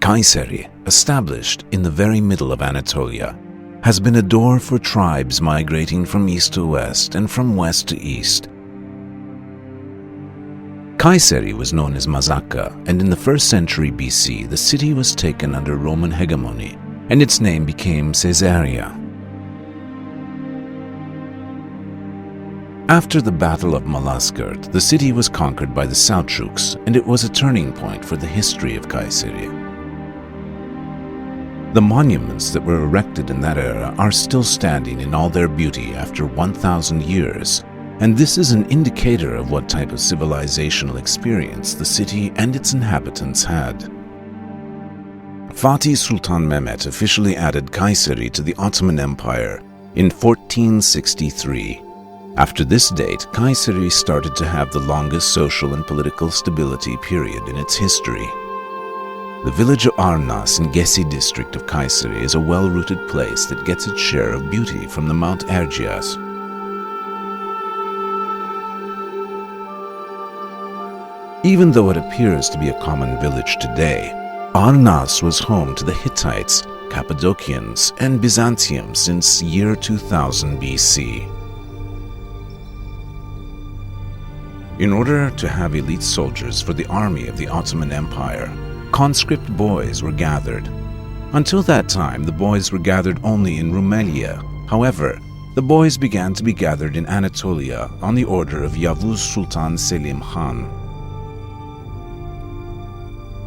Kayseri, established in the very middle of Anatolia, has been a door for tribes migrating from east to west and from west to east. Kayseri was known as Mazakka, and in the 1st century BC, the city was taken under Roman hegemony, and its name became Caesarea. After the Battle of Malazgirt, the city was conquered by the Seljuks, and it was a turning point for the history of Kayseri. The monuments that were erected in that era are still standing in all their beauty after 1,000 years, and this is an indicator of what type of civilizational experience the city and its inhabitants had. Fatih Sultan Mehmet officially added Kayseri to the Ottoman Empire in 1463. After this date, Kayseri started to have the longest social and political stability period in its history. The village of Arnas in Gesi district of Kayseri is a well-rooted place that gets its share of beauty from the Mount Erciyes. Even though it appears to be a common village today, Arnas was home to the Hittites, Cappadocians, and Byzantium since year 2000 BC. In order to have elite soldiers for the army of the Ottoman Empire, conscript boys were gathered. Until that time, the boys were gathered only in Rumelia. However, the boys began to be gathered in Anatolia on the order of Yavuz Sultan Selim Khan.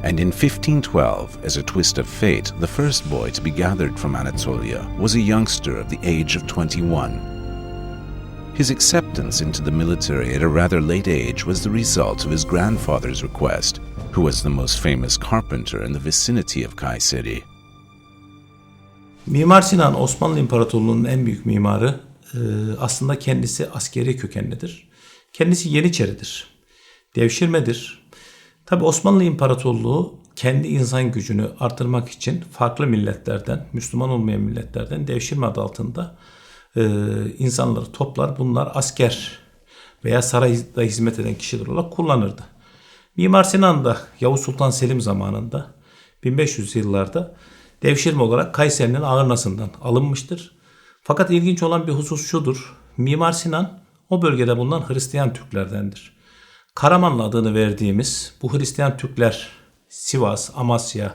And in 1512, as a twist of fate, the first boy to be gathered from Anatolia was a youngster of the age of 21. His acceptance into the military at a rather late age was the result of his grandfather's request, who was the most famous carpenter in the vicinity of Kayseri. Mimar Sinan Osmanlı İmparatorluğu'nun en büyük mimarı. Aslında kendisi askeri kökenlidir. Kendisi Yeniçeridir. Devşirmedir. Tabi Osmanlı İmparatorluğu kendi insan gücünü artırmak için farklı milletlerden, Müslüman olmayan milletlerden devşirme adı altında insanları toplar. Bunlar asker veya sarayda hizmet eden kişiler olarak kullanırdı. Mimar Sinan da Yavuz Sultan Selim zamanında 1500 yıllarda devşirme olarak Kayseri'nin Ağırnası'ndan alınmıştır. Fakat ilginç olan bir husus şudur. Mimar Sinan o bölgede bulunan Hristiyan Türklerdendir. Karamanlı adını verdiğimiz bu Hristiyan Türkler Sivas, Amasya,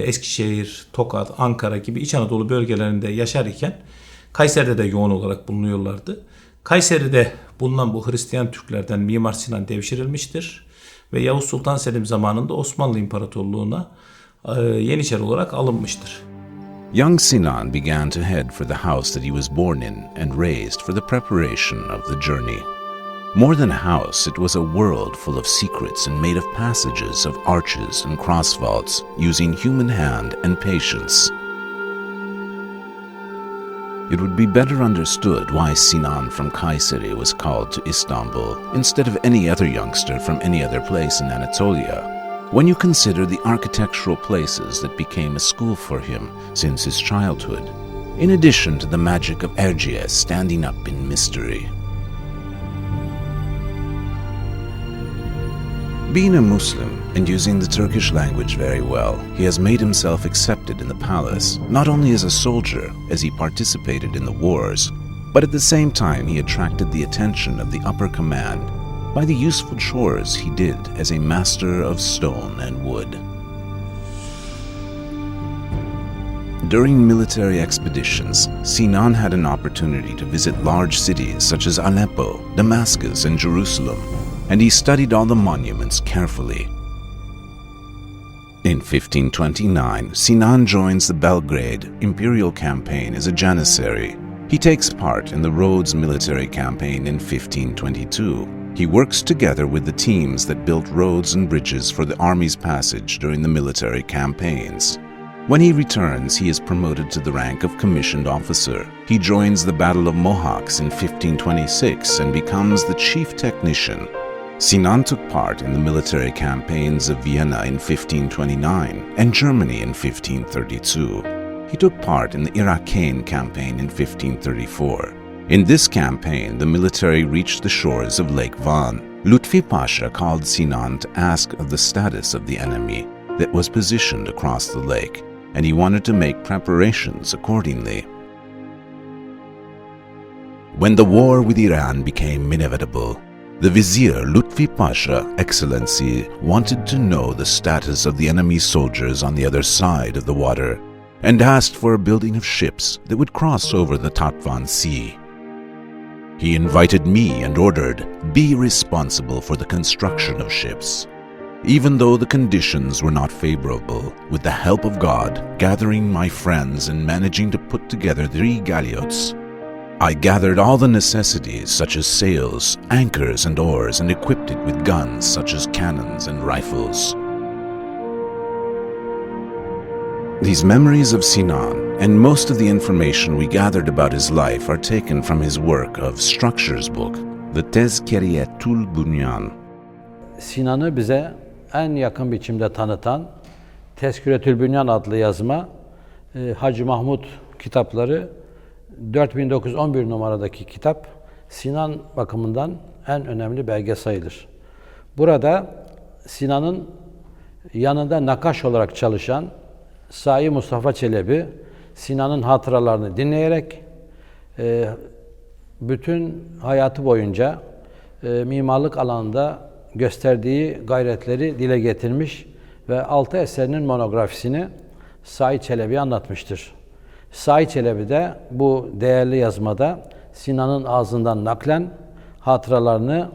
Eskişehir, Tokat, Ankara gibi İç Anadolu bölgelerinde yaşar iken Kayseri'de de yoğun olarak bulunuyorlardı. Kayseri'de bulunan bu Hristiyan Türklerden Mimar Sinan devşirilmiştir ve Yavuz Sultan Selim zamanında Osmanlı İmparatorluğu'na Yeniçeri olarak alınmıştır. Young Sinan began to head for the house that he was born in and raised for the preparation of the journey. More than a house, it was a world full of secrets and made of passages of arches and cross vaults using human hand and patience. It would be better understood why Sinan from Kayseri was called to Istanbul instead of any other youngster from any other place in Anatolia, when you consider the architectural places that became a school for him since his childhood, in addition to the magic of Erciyes standing up in mystery. Being a Muslim and using the Turkish language very well, he has made himself accepted in the palace, not only as a soldier, as he participated in the wars, but at the same time he attracted the attention of the upper command by the useful chores he did as a master of stone and wood. During military expeditions, Sinan had an opportunity to visit large cities such as Aleppo, Damascus, and Jerusalem, and he studied all the monuments carefully. In 1529, Sinan joins the Belgrade imperial campaign as a janissary. He takes part in the Rhodes military campaign in 1522, He works together with the teams that built roads and bridges for the army's passage during the military campaigns. When he returns, he is promoted to the rank of commissioned officer. He joins the Battle of Mohacs in 1526 and becomes the chief technician. Sinan took part in the military campaigns of Vienna in 1529 and Germany in 1532. He took part in the Iraqain campaign in 1534. In this campaign, the military reached the shores of Lake Van. Lutfi Pasha called Sinan to ask of the status of the enemy that was positioned across the lake, and he wanted to make preparations accordingly. When the war with Iran became inevitable, the Vizier Lutfi Pasha, Excellency, wanted to know the status of the enemy soldiers on the other side of the water and asked for a building of ships that would cross over the Tatvan Sea. He invited me and ordered, "Be responsible for the construction of ships." Even though the conditions were not favorable, with the help of God, gathering my friends and managing to put together 3 galiots, I gathered all the necessities such as sails, anchors, and oars, and equipped it with guns such as cannons and rifles. These memories of Sinan and most of the information we gathered about his life are taken from his work of Structures book, the Tezkeriyetul Bunyan. Sinan'ı bize en yakın biçimde tanıtan Tezkeriyetul Bunyan adlı yazma, Hacı Mahmud kitapları 4911 numaradaki kitap Sinan bakımından en önemli belge sayılır. Burada Sinan'ın yanında nakaş olarak çalışan Sahi Mustafa Çelebi, Sinan'ın hatıralarını dinleyerek bütün hayatı boyunca mimarlık alanında gösterdiği gayretleri dile getirmiş ve 6 eserinin monografisini Sahi Çelebi'ye anlatmıştır. Sahi Çelebi de bu değerli yazmada Sinan'ın ağzından naklen hatıralarını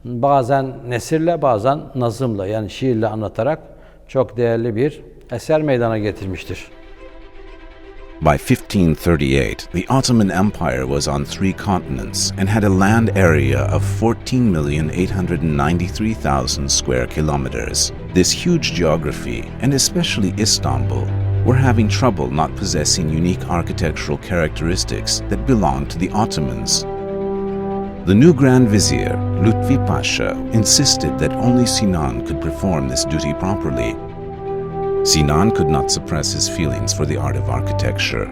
bazen nesirle bazen nazımla yani şiirle anlatarak çok değerli bir eser meydana getirmiştir. By 1538, the Ottoman Empire was on 3 continents and had a land area of 14,893,000 square kilometers. This huge geography, and especially Istanbul, were having trouble not possessing unique architectural characteristics that belonged to the Ottomans. The new Grand Vizier, Lutfi Pasha, insisted that only Sinan could perform this duty properly. Sinan could not suppress his feelings for the art of architecture.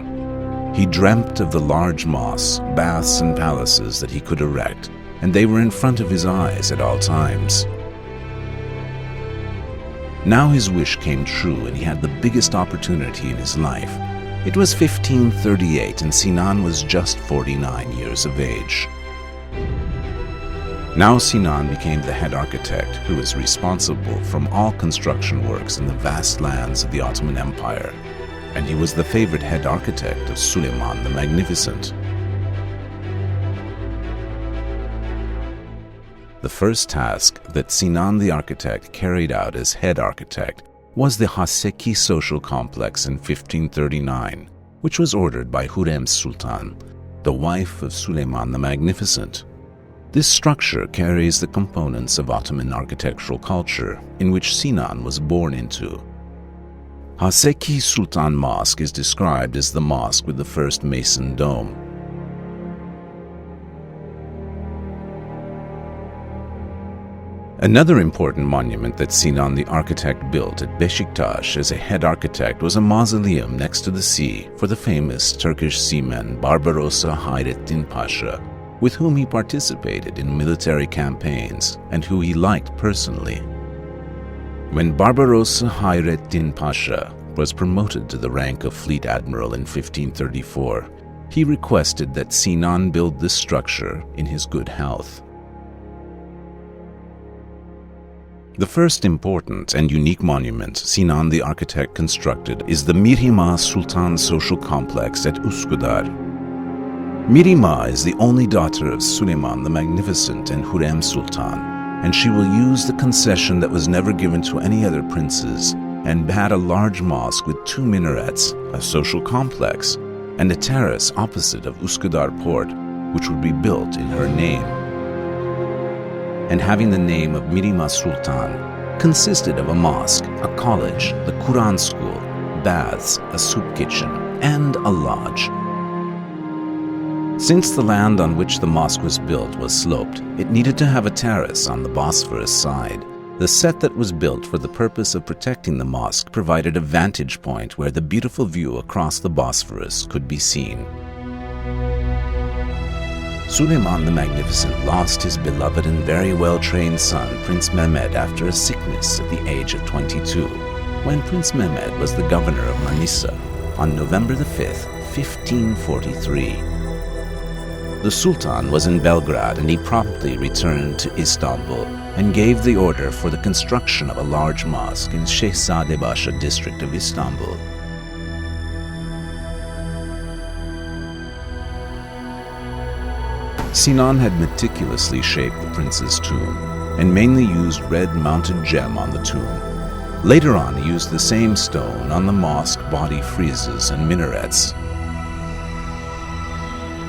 He dreamt of the large mosques, baths, and palaces that he could erect, and they were in front of his eyes at all times. Now his wish came true and he had the biggest opportunity in his life. It was 1538 and Sinan was just 49 years of age. Now Sinan became the head architect who was responsible for all construction works in the vast lands of the Ottoman Empire, and he was the favorite head architect of Suleiman the Magnificent. The first task that Sinan the architect carried out as head architect was the Haseki social complex in 1539, which was ordered by Hürrem Sultan, the wife of Suleiman the Magnificent. This structure carries the components of Ottoman architectural culture, in which Sinan was born into. Haseki Sultan Mosque is described as the mosque with the first mason dome. Another important monument that Sinan the architect built at Beşiktaş as a head architect was a mausoleum next to the sea for the famous Turkish seaman Barbarossa Hayrettin Pasha, with whom he participated in military campaigns and who he liked personally. When Barbarossa Hayrettin Pasha was promoted to the rank of Fleet Admiral in 1534, he requested that Sinan build this structure in his good health. The first important and unique monument Sinan the architect constructed is the Mihrimah Sultan Social Complex at Üsküdar. Mihrimah is the only daughter of Suleiman the Magnificent and Hürrem Sultan, and she will use the concession that was never given to any other princes and had a large mosque with 2 minarets, a social complex, and a terrace opposite of Üsküdar port, which would be built in her name. and having the name of Mirima Sultan, consisted of a mosque, a college, the Quran school, baths, a soup kitchen, and a lodge. Since the land on which the mosque was built was sloped, it needed to have a terrace on the Bosphorus side. The set that was built for the purpose of protecting the mosque provided a vantage point where the beautiful view across the Bosphorus could be seen. Suleiman the Magnificent lost his beloved and very well-trained son, Prince Mehmed, after a sickness at the age of 22, when Prince Mehmed was the governor of Manisa on November the 5th, 1543. The Sultan was in Belgrade and he promptly returned to Istanbul and gave the order for the construction of a large mosque in Şehzadebaşı district of Istanbul. Sinan had meticulously shaped the prince's tomb and mainly used red mounted gem on the tomb. Later on, he used the same stone on the mosque body friezes and minarets.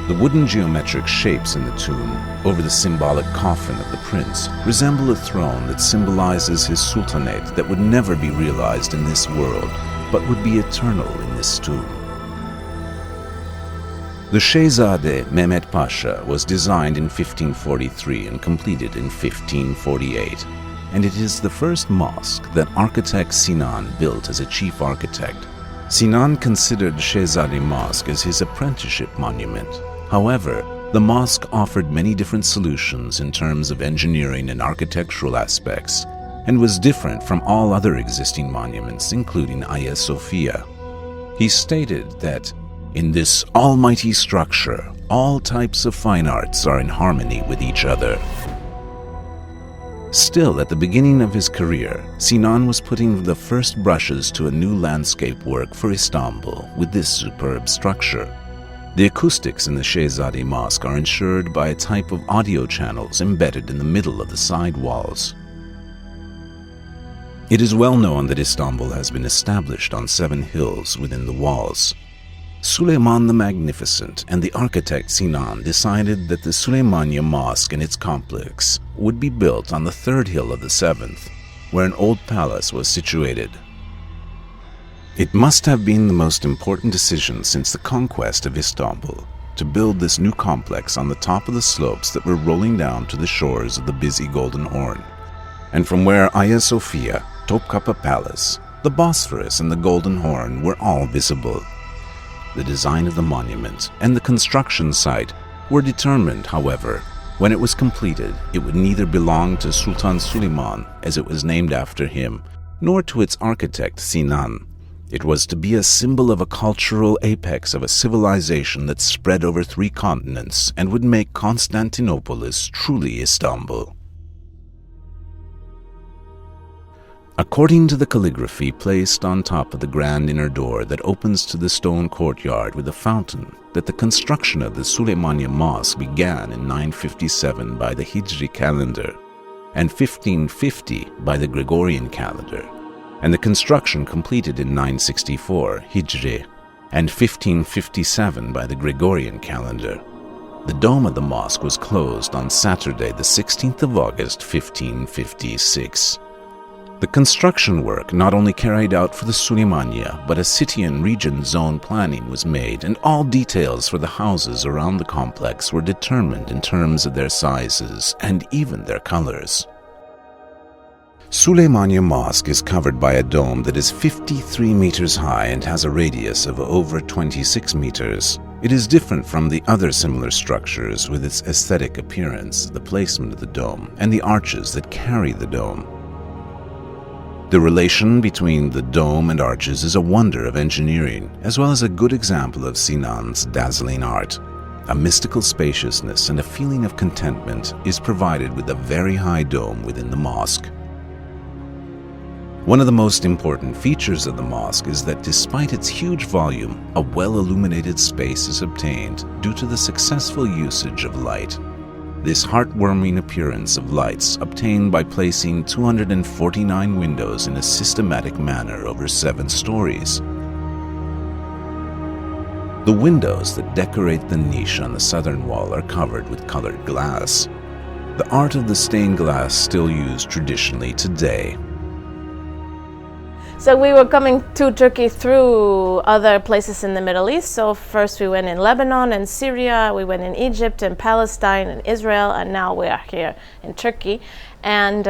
The wooden geometric shapes in the tomb over the symbolic coffin of the prince resemble a throne that symbolizes his sultanate that would never be realized in this world, but would be eternal in this tomb. The Şehzade Mehmet Pasha was designed in 1543 and completed in 1548, and it is the first mosque that architect Sinan built as a chief architect. Sinan considered Şehzade Mosque as his apprenticeship monument. However, the mosque offered many different solutions in terms of engineering and architectural aspects, and was different from all other existing monuments, including Hagia Sophia. He stated that, "In this almighty structure, all types of fine arts are in harmony with each other." Still, at the beginning of his career, Sinan was putting the first brushes to a new landscape work for Istanbul with this superb structure. The acoustics in the Şehzade Mosque are ensured by a type of audio channels embedded in the middle of the side walls. It is well known that Istanbul has been established on 7 hills within the walls. Suleiman the Magnificent and the architect Sinan decided that the Süleymaniye Mosque and its complex would be built on the 3rd hill of the 7th, where an old palace was situated. It must have been the most important decision since the conquest of Istanbul to build this new complex on the top of the slopes that were rolling down to the shores of the busy Golden Horn, and from where Hagia Sophia, Topkapı Palace, the Bosphorus and the Golden Horn were all visible. The design of the monument and the construction site were determined, however. When it was completed, it would neither belong to Sultan Süleyman, as it was named after him, nor to its architect Sinan. It was to be a symbol of a cultural apex of a civilization that spread over 3 continents and would make Constantinopolis truly Istanbul. According to the calligraphy placed on top of the grand inner door that opens to the stone courtyard with a fountain, that the construction of the Süleymaniye Mosque began in 957 by the Hijri calendar and 1550 by the Gregorian calendar, and the construction completed in 964 Hijri and 1557 by the Gregorian calendar. The dome of the mosque was closed on Saturday, the 16th of August, 1556. The construction work not only carried out for the Süleymaniye, but a city and region zone planning was made, and all details for the houses around the complex were determined in terms of their sizes and even their colors. Süleymaniye Mosque is covered by a dome that is 53 meters high and has a radius of over 26 meters. It is different from the other similar structures with its aesthetic appearance, the placement of the dome, and the arches that carry the dome. The relation between the dome and arches is a wonder of engineering, as well as a good example of Sinan's dazzling art. A mystical spaciousness and a feeling of contentment is provided with a very high dome within the mosque. One of the most important features of the mosque is that despite its huge volume, a well-illuminated space is obtained due to the successful usage of light. This heartwarming appearance of lights obtained by placing 249 windows in a systematic manner over 7 stories. The windows that decorate the niche on the southern wall are covered with colored glass. the art of the stained glass still used traditionally today. So we were coming to Turkey through other places in the Middle East. So first we went in Lebanon and Syria, we went in Egypt and Palestine and Israel, and now we are here in Turkey. And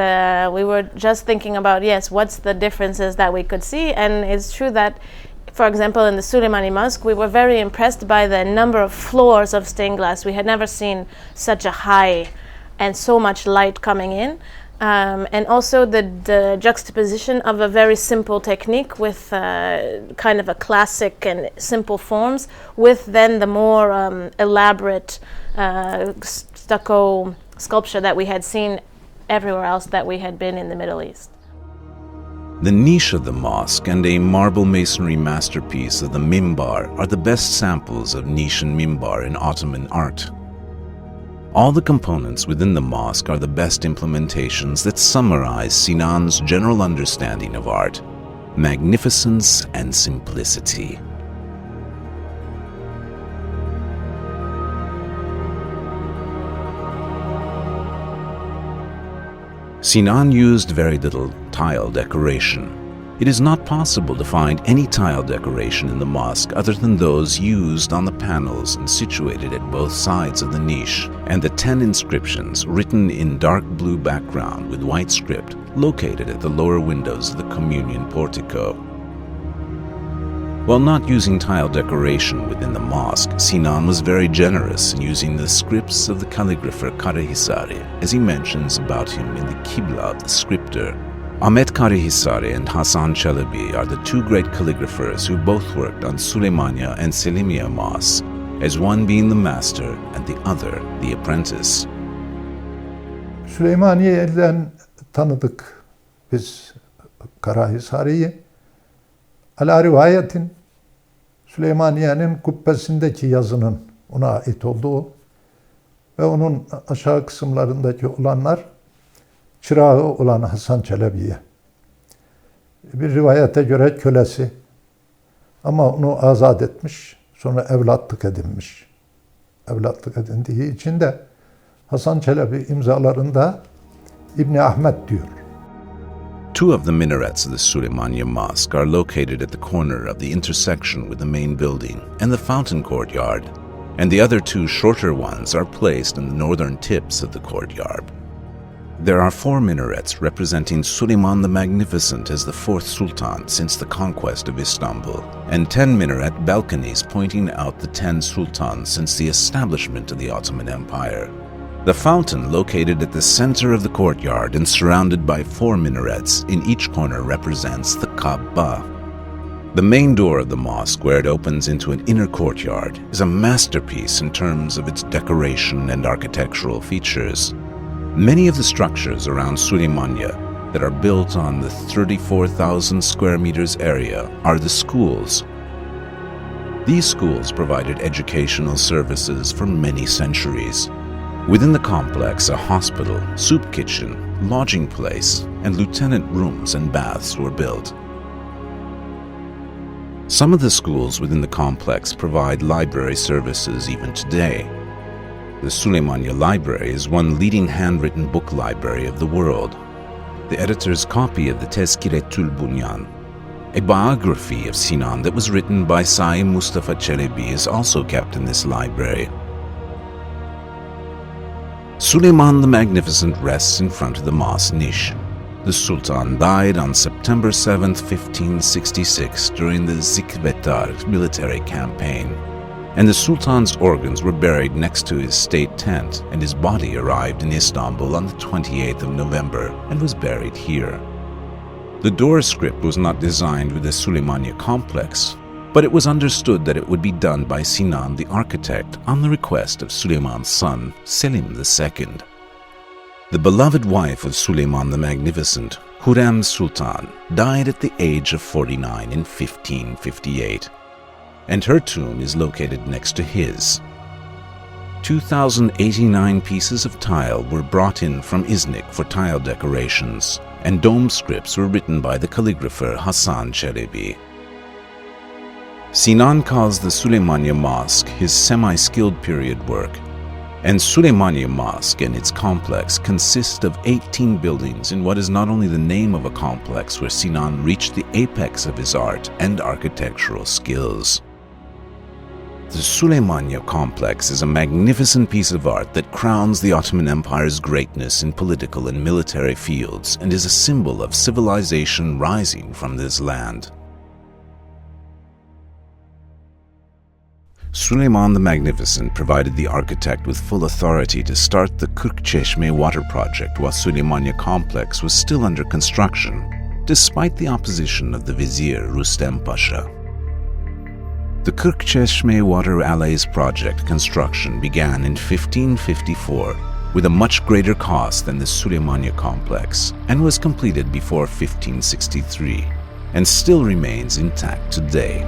we were just thinking about, yes, what's the differences that we could see? And it's true that, for example, in the Suleimani Mosque, we were very impressed by the number of floors of stained glass. We had never seen such a high and so much light coming in. And also the juxtaposition of a very simple technique with kind of a classic and simple forms, with then the more elaborate stucco sculpture that we had seen everywhere else that we had been in the Middle East. The niche of the mosque and a marble masonry masterpiece of the mimbar are the best samples of niche and mimbar in Ottoman art. All the components within the mosque are the best implementations that summarize Sinan's general understanding of art, magnificence and simplicity. Sinan used very little tile decoration. It is not possible to find any tile decoration in the mosque other than those used on the panels and situated at both sides of the niche, and the 10 inscriptions written in dark blue background with white script located at the lower windows of the communion portico. While not using tile decoration within the mosque, Sinan was very generous in using the scripts of the calligrapher Karahisari, as he mentions about him in the Qibla of the scripter. Ahmet Karahisari and Hasan Çelebi are the two great calligraphers who both worked on Süleymaniye and Selimiye mosques, as one being the master and the other the apprentice. Süleymaniye'den tanıdık biz Karahisari'yi. Ala rivayetin Süleymaniye'nin kubbesindeki yazının ona ait olduğu ve onun aşağı kısımlarındaki olanlar çırağı olan Hasan Çelebi'ye. Bir rivayete göre kölesi ama onu azat etmiş, sonra evlatlık edinmiş. Evlatlık edindiği için de Hasan Çelebi imzalarında İbni Ahmet diyor. Two of the minarets of the Süleymaniye Mosque are located at the corner of the intersection with the main building and the fountain courtyard, and the other two shorter ones are placed in the northern tips of the courtyard. There are 4 minarets representing Süleyman the Magnificent as the 4th Sultan since the conquest of Istanbul, and 10 minaret balconies pointing out the 10 sultans since the establishment of the Ottoman Empire. The fountain, located at the center of the courtyard and surrounded by 4 minarets in each corner, represents the Kaaba. The main door of the mosque, where it opens into an inner courtyard, is a masterpiece in terms of its decoration and architectural features. Many of the structures around Süleymaniye that are built on the 34,000 square meters area are the schools. These schools provided educational services for many centuries. Within the complex, a hospital, soup kitchen, lodging place, and lieutenant rooms and baths were built. Some of the schools within the complex provide library services even today. The Süleymaniye Library is one leading handwritten book library of the world. The editor's copy of the Tezkiretül Bunyan, a biography of Sinan that was written by Saim Mustafa Çelebi, is also kept in this library. Süleyman the Magnificent rests in front of the mosque niche. The Sultan died on September 7, 1566 during the Zikvetar military campaign, and the Sultan's organs were buried next to his state tent, and his body arrived in Istanbul on the 28th of November and was buried here. The door script was not designed with the Süleymaniye complex, but it was understood that it would be done by Sinan the architect on the request of Süleyman's son, Selim II. The beloved wife of Süleyman the Magnificent, Hürrem Sultan, died at the age of 49 in 1558, and her tomb is located next to his. 2,089 pieces of tile were brought in from Iznik for tile decorations, and dome scripts were written by the calligrapher Hasan Çelebi. Sinan calls the Süleymaniye Mosque his semi-skilled period work, And Süleymaniye Mosque and its complex consist of 18 buildings in what is not only the name of a complex where Sinan reached the apex of his art and architectural skills. The Süleymaniye complex is a magnificent piece of art that crowns the Ottoman Empire's greatness in political and military fields and is a symbol of civilization rising from this land. Süleyman the Magnificent provided the architect with full authority to start the Kırkçeşme water project while Süleymaniye complex was still under construction, despite the opposition of the vizier Rustem Pasha. The Kırkçeşme Water Allays project construction began in 1554 with a much greater cost than the Süleymaniye complex and was completed before 1563 and still remains intact today.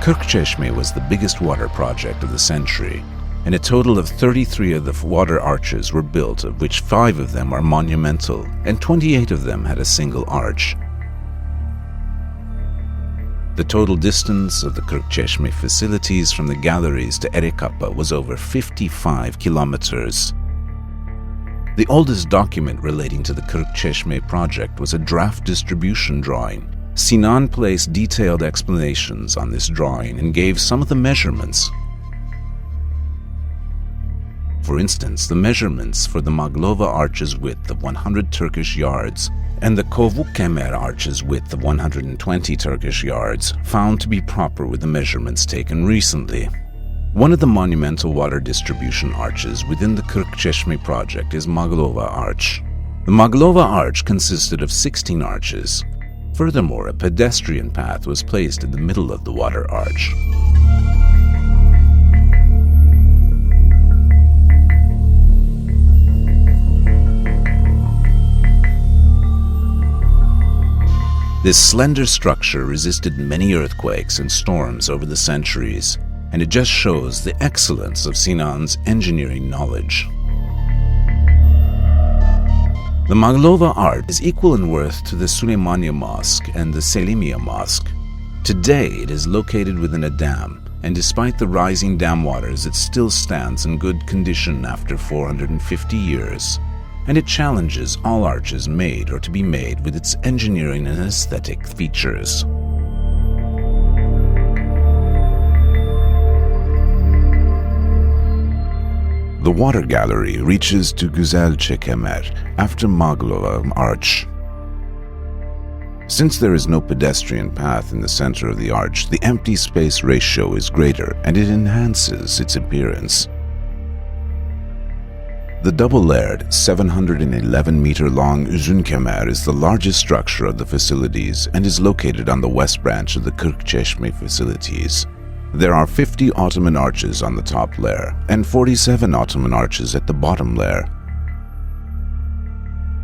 Kırkçeşme was the biggest water project of the century, and a total of 33 of the water arches were built, of which 5 of them are monumental and 28 of them had a single arch. The total distance of the Kırkçeşme facilities from the galleries to Erekapı was over 55 kilometers. The oldest document relating to the Kırkçeşme project was a draft distribution drawing. Sinan placed detailed explanations on this drawing and gave some of the measurements. For instance, the measurements for the Maglova arch's width of 100 Turkish yards and the Kovuk Kemer arch's width of 120 Turkish yards found to be proper with the measurements taken recently. One of the monumental water distribution arches within the Kırkçeşme project is Maglova Arch. The Maglova Arch consisted of 16 arches. Furthermore, a pedestrian path was placed in the middle of the water arch. This slender structure resisted many earthquakes and storms over the centuries, and it just shows the excellence of Sinan's engineering knowledge. The Maglova art is equal in worth to the Süleymaniye Mosque and the Selimiye Mosque. Today it is located within a dam, and despite the rising dam waters it still stands in good condition after 450 years. And it challenges all arches made or to be made with its engineering and aesthetic features. The water gallery reaches to Güzelce Kemer after Maglova Arch. Since there is no pedestrian path in the center of the arch, the empty space ratio is greater and it enhances its appearance. The double-layered, 711-meter-long Uzun Kemer is the largest structure of the facilities and is located on the west branch of the Kırkçeşme facilities. There are 50 Ottoman arches on the top layer and 47 Ottoman arches at the bottom layer.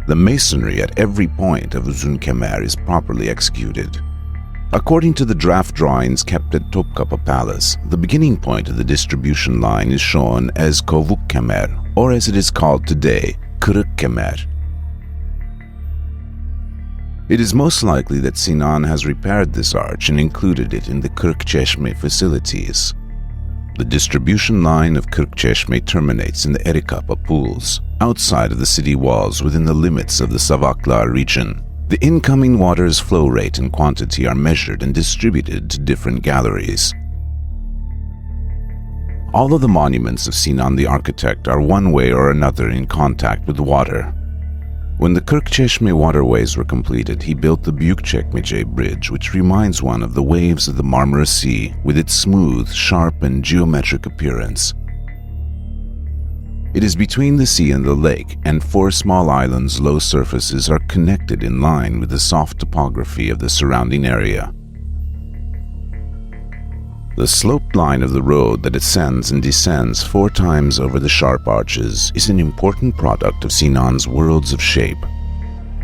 The masonry at every point of Uzun Kemer is properly executed. According to the draft drawings kept at Topkapı Palace, the beginning point of the distribution line is shown as Kovuk Kemer, or as it is called today, Kırık Kemer. It is most likely that Sinan has repaired this arch and included it in the Kırkçeşme facilities. The distribution line of Kırkçeşme terminates in the Erekapı pools, outside of the city walls within the limits of the Savaklar region. The incoming water's flow rate and quantity are measured and distributed to different galleries. All of the monuments of Sinan the architect are one way or another in contact with water. When the Kırkçeşme waterways were completed, he built the Büyükçekmece Bridge, which reminds one of the waves of the Marmara Sea with its smooth, sharp, and geometric appearance. It is between the sea and the lake, and 4 small islands' low surfaces are connected in line with the soft topography of the surrounding area. The sloped line of the road that ascends and descends 4 times over the sharp arches is an important product of Sinan's worlds of shape.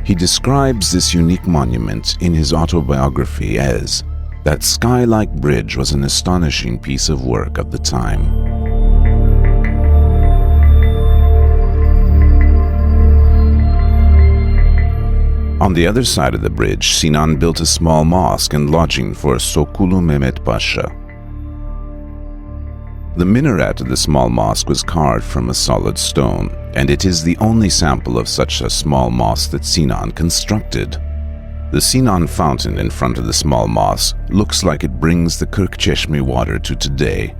He describes this unique monument in his autobiography as, "That sky-like bridge was an astonishing piece of work of the time." On the other side of the bridge, Sinan built a small mosque and lodging for Sokulu Mehmet Pasha. The minaret of the small mosque was carved from a solid stone, and it is the only sample of such a small mosque that Sinan constructed. The Sinan fountain in front of the small mosque looks like it brings the Kırkçeşme water to today.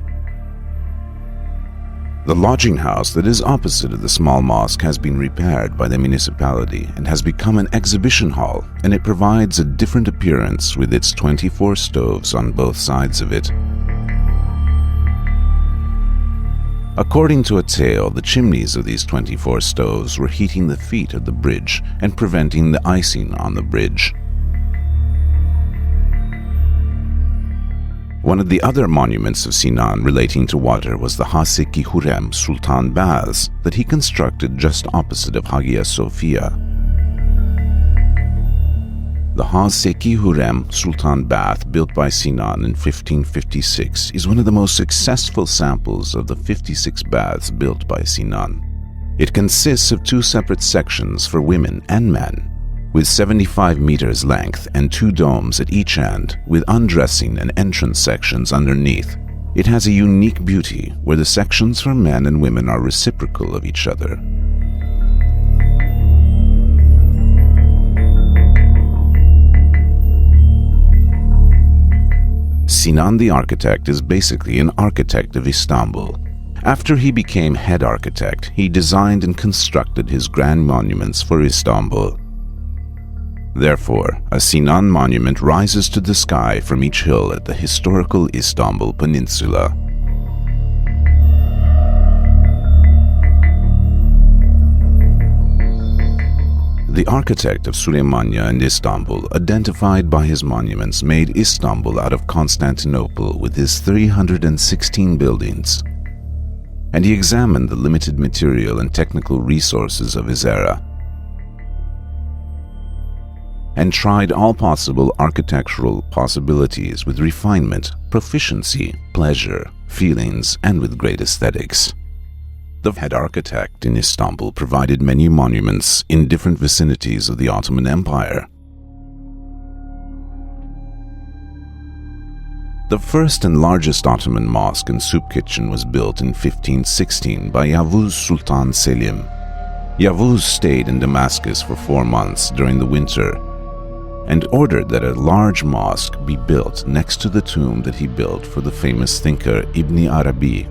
The lodging house that is opposite of the small mosque has been repaired by the municipality and has become an exhibition hall, and it provides a different appearance with its 24 stoves on both sides of it. According to a tale, the chimneys of these 24 stoves were heating the feet of the bridge and preventing the icing on the bridge. One of the other monuments of Sinan relating to water was the Haseki Hurrem Sultan Baths that he constructed just opposite of Hagia Sophia. The Haseki Hurrem Sultan Bath, built by Sinan in 1556, is one of the most successful samples of the 56 baths built by Sinan. It consists of two separate sections for women and men, with 75 meters length and two domes at each end, with undressing and entrance sections underneath. It has a unique beauty where the sections for men and women are reciprocal of each other. Sinan the architect is basically an architect of Istanbul. After he became head architect, he designed and constructed his grand monuments for Istanbul. Therefore, a Sinan monument rises to the sky from each hill at the historical Istanbul Peninsula. The architect of Süleymaniye and Istanbul, identified by his monuments, made Istanbul out of Constantinople with his 316 buildings. And he examined the limited material and technical resources of his era, and tried all possible architectural possibilities with refinement, proficiency, pleasure, feelings, and with great aesthetics. The head architect in Istanbul provided many monuments in different vicinities of the Ottoman Empire. The first and largest Ottoman mosque and soup kitchen was built in 1516 by Yavuz Sultan Selim. Yavuz stayed in Damascus for 4 months during the winter and ordered that a large mosque be built next to the tomb that he built for the famous thinker Ibn Arabi.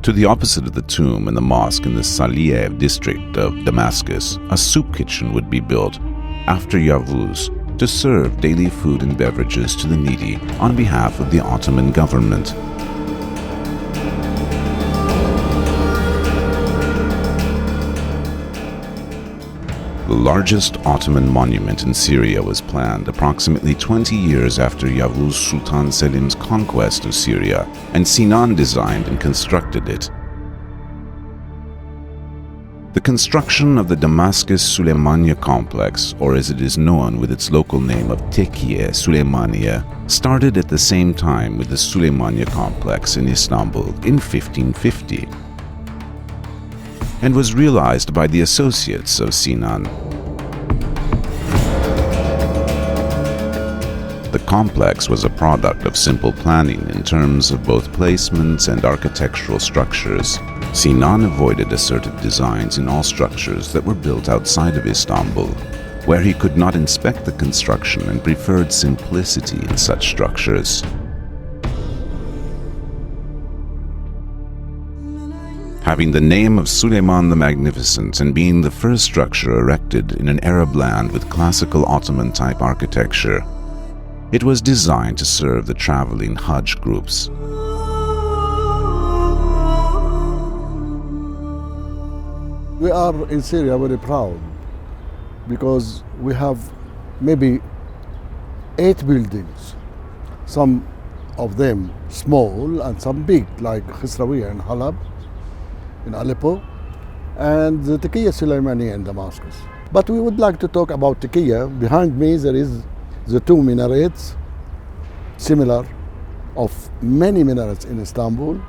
To the opposite of the tomb and the mosque in the Saliev district of Damascus, a soup kitchen would be built after Yavuz to serve daily food and beverages to the needy on behalf of the Ottoman government. The largest Ottoman monument in Syria was planned approximately 20 years after Yavuz Sultan Selim's conquest of Syria, and Sinan designed and constructed it. The construction of the Damascus Süleymaniye complex, or as it is known with its local name of Tekiye Süleymaniye, started at the same time with the Süleymaniye complex in Istanbul in 1550. And was realized by the associates of Sinan. The complex was a product of simple planning in terms of both placements and architectural structures. Sinan avoided assertive designs in all structures that were built outside of Istanbul, where he could not inspect the construction and preferred simplicity in such structures. Having the name of Süleyman the Magnificent and being the first structure erected in an Arab land with classical Ottoman-type architecture, it was designed to serve the traveling Hajj groups. We are in Syria very proud because we have maybe 8 buildings, some of them small and some big, like Khisrawiya in Halab, in Aleppo, and the Tekiye Süleymaniye in Damascus. But we would like to talk about Tekiye. Behind me there is the 2 minarets, similar of many minarets in Istanbul,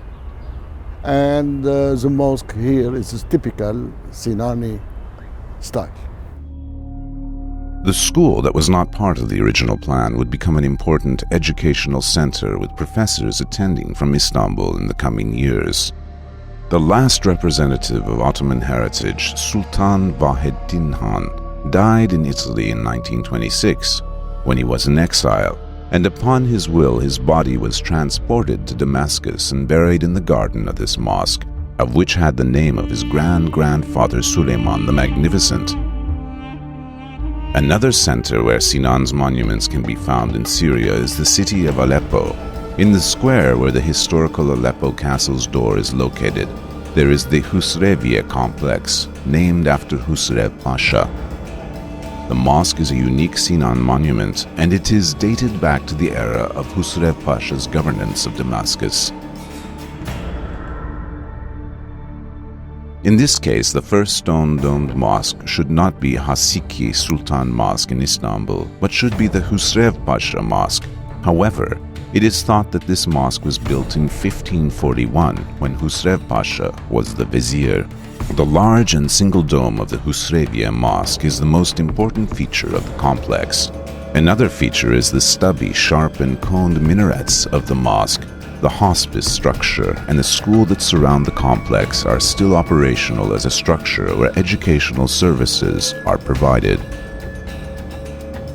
and the mosque here is typical Sinani style. The school that was not part of the original plan would become an important educational center with professors attending from Istanbul in the coming years. The last representative of Ottoman heritage, Sultan Vaheddin Han, died in Italy in 1926 when he was in exile, and upon his will his body was transported to Damascus and buried in the garden of this mosque, of which had the name of his grandfather Suleiman the Magnificent. Another center where Sinan's monuments can be found in Syria is the city of Aleppo. In the square where the historical Aleppo castle's door is located, there is the Husreviye complex, named after Husrev Pasha. The mosque is a unique Sinan monument, and it is dated back to the era of Husrev Pasha's governance of Damascus. In this case, the first stone-domed mosque should not be Haseki Sultan Mosque in Istanbul, but should be the Husrev Pasha Mosque. However, it is thought that this mosque was built in 1541 when Husrev Pasha was the vizier. The large and single dome of the Husreviye Mosque is the most important feature of the complex. Another feature is the stubby, sharp and coned minarets of the mosque. The hospice structure and the school that surround the complex are still operational as a structure where educational services are provided.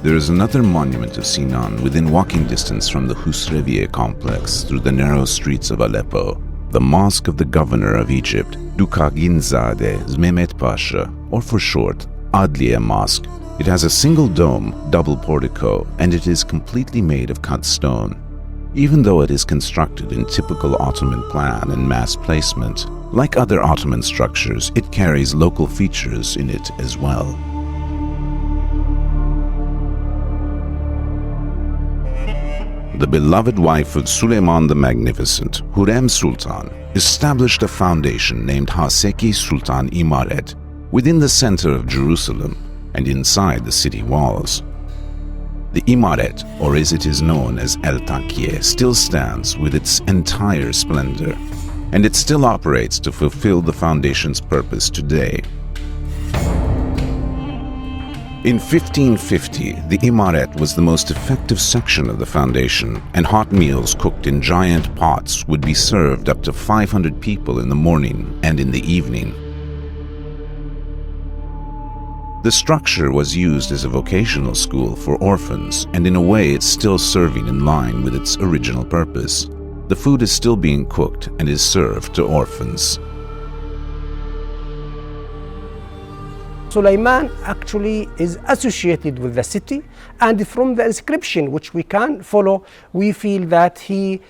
There is another monument of Sinan within walking distance from the Husreviye complex through the narrow streets of Aleppo, the Mosque of the Governor of Egypt, Dukaginzade Mehmet Pasha, or for short, Adliye Mosque. It has a single dome, double portico, and it is completely made of cut stone. Even though it is constructed in typical Ottoman plan and mass placement, like other Ottoman structures, it carries local features in it as well. The beloved wife of Suleiman the Magnificent, Hürrem Sultan, established a foundation named Haseki Sultan İmaret within the center of Jerusalem and inside the city walls. The Imaret, or as it is known as El Takiye, still stands with its entire splendor, and it still operates to fulfill the foundation's purpose today. In 1550, the Imaret was the most effective section of the foundation, and hot meals cooked in giant pots would be served up to 500 people in the morning and in the evening. The structure was used as a vocational school for orphans, and in a way it's still serving in line with its original purpose. The food is still being cooked and is served to orphans. Suleiman actually is associated with the city, and from the inscription which we can follow, we feel that he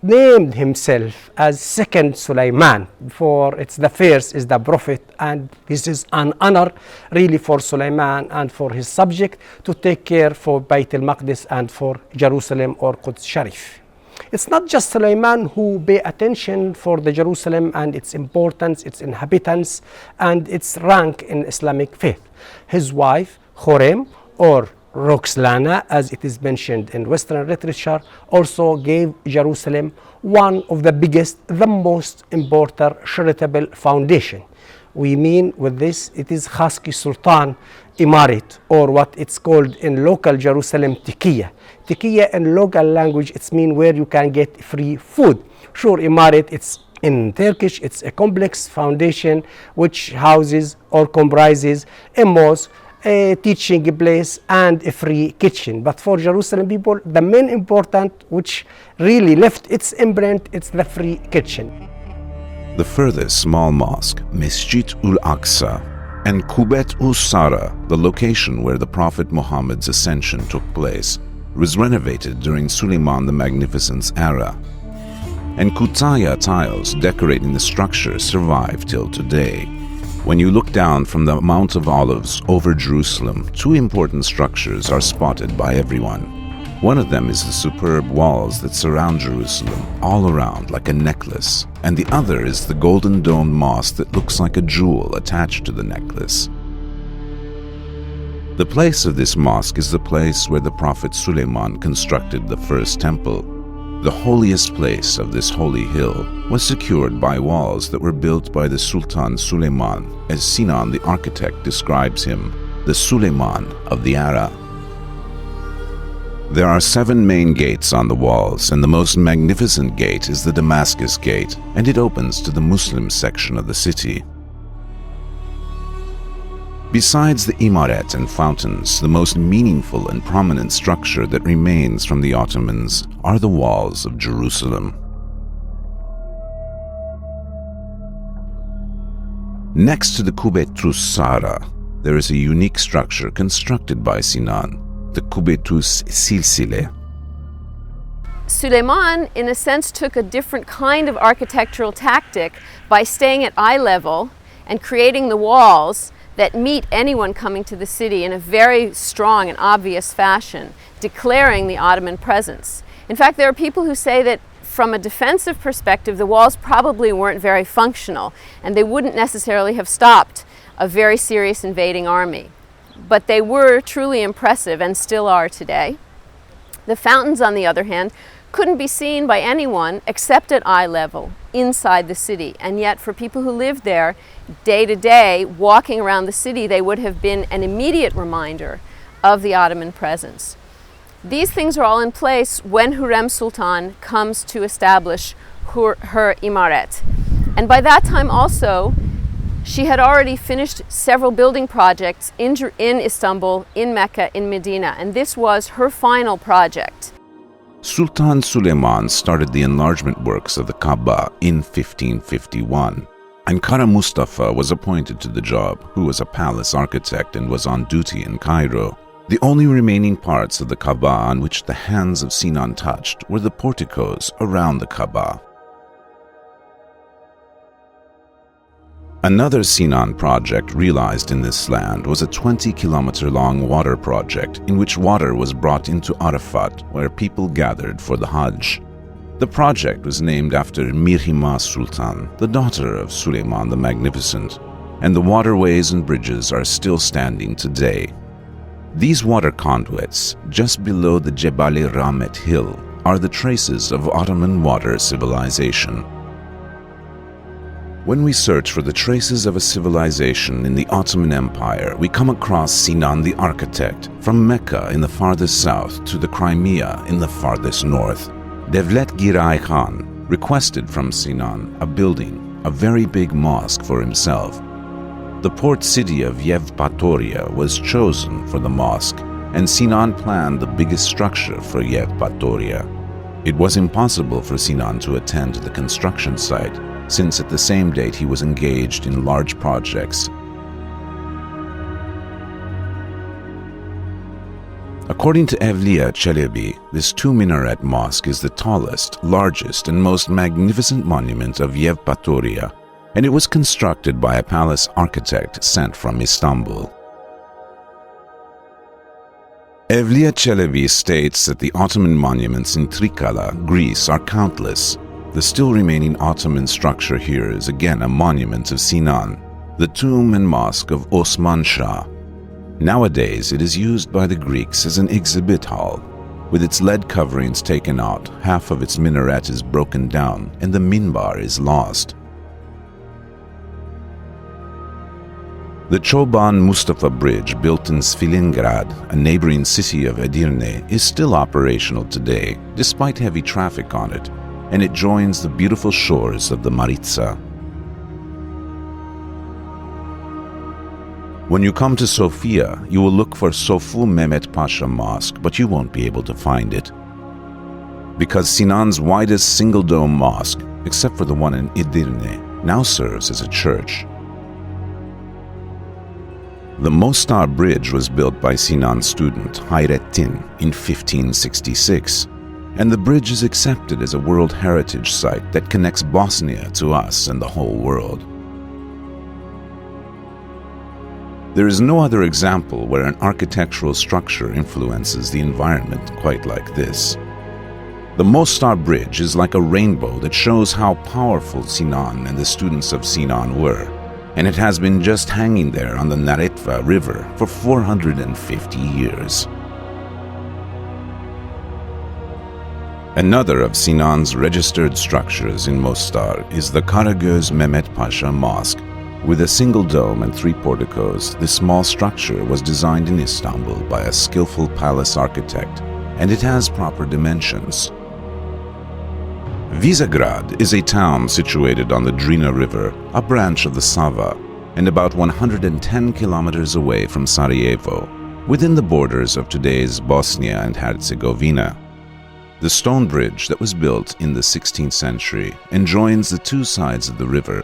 named himself as second Suleiman, for it's the first is the prophet, and this is an honor really for Suleiman and for his subject to take care for Bayt al-Maqdis and for Jerusalem or Quds Sharif. It's not just Suleiman who pay attention for the Jerusalem and its importance, its inhabitants, and its rank in Islamic faith. His wife, Hürrem, or Roxlana, as it is mentioned in Western literature, also gave Jerusalem one of the biggest, the most important charitable foundation. We mean with this, it is Haseki Sultan Imaret, or what it's called in local Jerusalem, Tikiya. Tikiya in local language, it's mean where you can get free food. Sure, Imaret, it's in Turkish, it's a complex foundation which houses or comprises a mosque, a teaching place, and a free kitchen. But for Jerusalem people, the main important which really left its imprint, it's the free kitchen. The furthest small mosque, Mesjid ul-Aqsa, and Kubet ul-Sara, the location where the Prophet Muhammad's ascension took place, was renovated during Suleiman the Magnificent's era. And Kutaya tiles decorating the structure survive till today. When you look down from the Mount of Olives over Jerusalem, two important structures are spotted by everyone. One of them is the superb walls that surround Jerusalem all around like a necklace, and the other is the golden domed mosque that looks like a jewel attached to the necklace. The place of this mosque is the place where the Prophet Suleiman constructed the first temple. The holiest place of this holy hill was secured by walls that were built by the Sultan Suleiman, as Sinan the architect describes him. the Suleiman of the era. There are 7 main gates on the walls, and the most magnificent gate is the Damascus Gate, and it opens to the Muslim section of the city. Besides the imaret and fountains, the most meaningful and prominent structure that remains from the Ottomans are the walls of Jerusalem. Next to the Kubbetus Sara, there is a unique structure constructed by Sinan, the Kubbetus Silsile. Suleiman, in a sense, took a different kind of architectural tactic by staying at eye level and creating the walls that meet anyone coming to the city in a very strong and obvious fashion, declaring the Ottoman presence. In fact, there are people who say that from a defensive perspective, the walls probably weren't very functional, and they wouldn't necessarily have stopped a very serious invading army. But they were truly impressive and still are today. The fountains, on the other hand, couldn't be seen by anyone except at eye level inside the city. And yet for people who lived there day to day, walking around the city, they would have been an immediate reminder of the Ottoman presence. These things are all in place when Hürrem Sultan comes to establish her imaret. And by that time also, she had already finished several building projects in Istanbul, in Mecca, in Medina, and this was her final project. Sultan Suleiman started the enlargement works of the Kaaba in 1551, and Kara Mustafa was appointed to the job, who was a palace architect and was on duty in Cairo. The only remaining parts of the Kaaba on which the hands of Sinan touched were the porticos around the Kaaba. Another Sinan project realized in this land was a 20-kilometer-long water project in which water was brought into Arafat, where people gathered for the Hajj. The project was named after Mirhima Sultan, the daughter of Suleiman the Magnificent, and the waterways and bridges are still standing today. These water conduits, just below the Jebal-i Rahmet hill, are the traces of Ottoman water civilization. When we search for the traces of a civilization in the Ottoman Empire, we come across Sinan the architect, from Mecca in the farthest south to the Crimea in the farthest north. Devlet Giray Khan requested from Sinan a building, a very big mosque for himself. The port city of Yevpatoria was chosen for the mosque, and Sinan planned the biggest structure for Yevpatoria. It was impossible for Sinan to attend the construction site, since at the same date he was engaged in large projects. According to Evliya Çelebi, this 2-minaret mosque is the tallest, largest, and most magnificent monument of Yevpatoria, and it was constructed by a palace architect sent from Istanbul. Evliya Çelebi states that the Ottoman monuments in Trikala, Greece, are countless. The still remaining Ottoman structure here is again a monument of Sinan, the tomb and mosque of Osman Shah. Nowadays, it is used by the Greeks as an exhibit hall. With its lead coverings taken out, half of its minaret is broken down and the minbar is lost. The Çoban Mustafa Bridge, built in Svilingrad, a neighboring city of Edirne, is still operational today, despite heavy traffic on it, and it joins the beautiful shores of the Maritsa. When you come to Sofia, you will look for Sofu Mehmet Pasha Mosque, but you won't be able to find it. Because Sinan's widest single-dome mosque, except for the one in Edirne, now serves as a church. The Mostar Bridge was built by Sinan's student Hayrettin in 1566, and the bridge is accepted as a World Heritage Site that connects Bosnia to us and the whole world. There is no other example where an architectural structure influences the environment quite like this. The Mostar Bridge is like a rainbow that shows how powerful Sinan and the students of Sinan were, and it has been just hanging there on the Neretva River for 450 years. Another of Sinan's registered structures in Mostar is the Karagöz Mehmet Pasha Mosque, With a single dome and 3 porticos, this small structure was designed in Istanbul by a skillful palace architect, and it has proper dimensions. Visegrad is a town situated on the Drina River, a branch of the Sava, and about 110 kilometers away from Sarajevo, within the borders of today's Bosnia and Herzegovina. The stone bridge that was built in the 16th century and joins the 2 sides of the river